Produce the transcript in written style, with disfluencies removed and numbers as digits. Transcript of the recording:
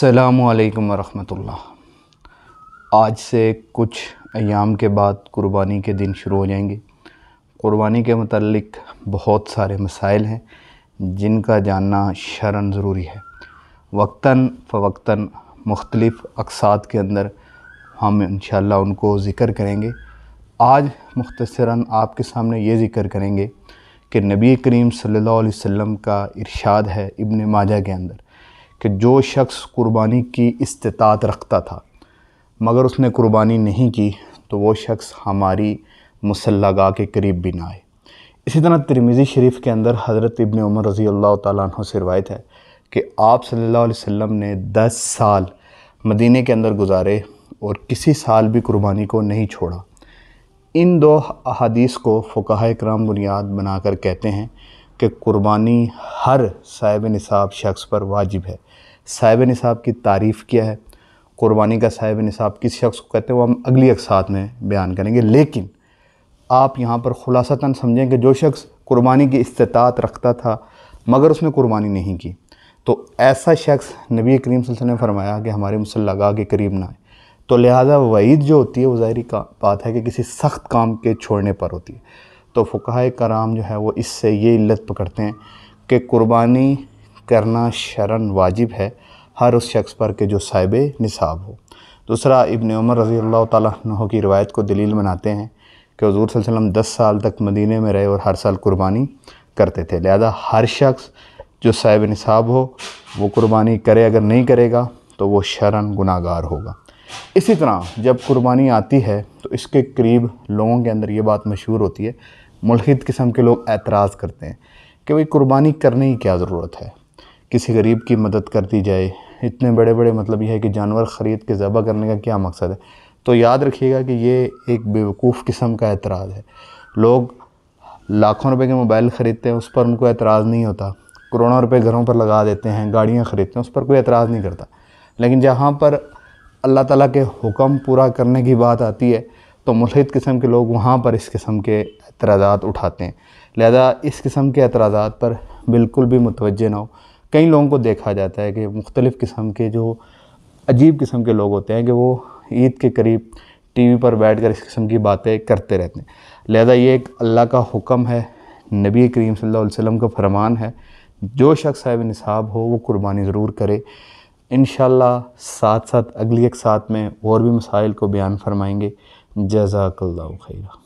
السلام علیکم ورحمۃ اللہ۔ آج سے کچھ ایام کے بعد قربانی کے دن شروع ہو جائیں گے۔ قربانی کے متعلق بہت سارے مسائل ہیں جن کا جاننا شرعاً ضروری ہے۔ وقتاً فوقتاً مختلف اقساط کے اندر ہم انشاءاللہ ان کو ذکر کریں گے۔ آج مختصراً آپ کے سامنے یہ ذکر کریں گے کہ نبی کریم صلی اللہ علیہ وسلم کا ارشاد ہے ابن ماجہ کے اندر کہ جو شخص قربانی کی استطاعت رکھتا تھا مگر اس نے قربانی نہیں کی تو وہ شخص ہماری مصلی گاہ کے قریب بھی نہ آئے۔ اسی طرح ترمذی شریف کے اندر حضرت ابن عمر رضی اللہ تعالیٰ عنہ سے روایت ہے کہ آپ صلی اللہ علیہ وسلم نے 10 سال مدینے کے اندر گزارے اور کسی سال بھی قربانی کو نہیں چھوڑا۔ ان دو احادیث کو فقہاء کرام بنیاد بنا کر کہتے ہیں کہ قربانی ہر صاحب نصاب شخص پر واجب ہے۔ صاحب نصاب کی تعریف کیا ہے، قربانی کا صاحب نصاب کس شخص کو کہتے ہیں، وہ ہم اگلی اقساط میں بیان کریں گے، لیکن آپ یہاں پر خلاصتاً سمجھیں کہ جو شخص قربانی کی استطاعت رکھتا تھا مگر اس نے قربانی نہیں کی تو ایسا شخص نبی کریم صلی اللہ علیہ وسلم نے فرمایا کہ ہمارے مصلی گاہ کے قریب نہ آئے۔ تو لہٰذا وعید جو ہوتی ہے وہ ظاہری بات ہے کہ کسی سخت کام کے چھوڑنے پر ہوتی ہے۔ تو فقہاء کرام جو ہے وہ اس سے یہ علت پکڑتے ہیں کہ قربانی کرنا شرعاً واجب ہے ہر اس شخص پر کہ جو صاحب نصاب ہو۔ دوسرا، ابن عمر رضی اللہ تعالیٰ عنہ کی روایت کو دلیل بناتے ہیں کہ حضور صلی اللہ علیہ وسلم 10 سال تک مدینے میں رہے اور ہر سال قربانی کرتے تھے، لہذا ہر شخص جو صاحب نصاب ہو وہ قربانی کرے، اگر نہیں کرے گا تو وہ شرعاً گناہ گار ہوگا۔ اسی طرح جب قربانی آتی ہے تو اس کے قریب لوگوں کے اندر یہ بات مشہور ہوتی ہے، ملحد قسم کے لوگ اعتراض کرتے ہیں کہ بھئی قربانی کرنے کی کیا ضرورت ہے، کسی غریب کی مدد کر دی جائے، اتنے بڑے بڑے مطلب یہ ہے کہ جانور خرید کے ذبح کرنے کا کیا مقصد ہے۔ تو یاد رکھیے گا کہ یہ ایک بیوقوف قسم کا اعتراض ہے۔ لوگ لاکھوں روپے کے موبائل خریدتے ہیں، اس پر ان کو اعتراض نہیں ہوتا، کروڑوں روپے گھروں پر لگا دیتے ہیں، گاڑیاں خریدتے ہیں، اس پر کوئی اعتراض نہیں کرتا، لیکن جہاں پر اللہ تعالیٰ کے حکم پورا کرنے کی بات آتی ہے تو ملحد قسم کے لوگ وہاں پر اس قسم کے اعتراضات اٹھاتے ہیں۔ لہذا اس قسم کے اعتراضات پر بالکل بھی متوجہ نہ ہو۔ کئی لوگوں کو دیکھا جاتا ہے کہ مختلف قسم کے جو عجیب قسم کے لوگ ہوتے ہیں کہ وہ عید کے قریب ٹی وی پر بیٹھ کر اس قسم کی باتیں کرتے رہتے ہیں۔ لہذا یہ ایک اللہ کا حکم ہے، نبی کریم صلی اللہ علیہ وسلم کا فرمان ہے، جو شخص صاحب نصاب ہو وہ قربانی ضرور کرے۔ انشاءاللہ ساتھ ساتھ اگلی ایک ساتھ میں اور بھی مسائل کو بیان فرمائیں گے۔ جزاک اللہ خیرہ۔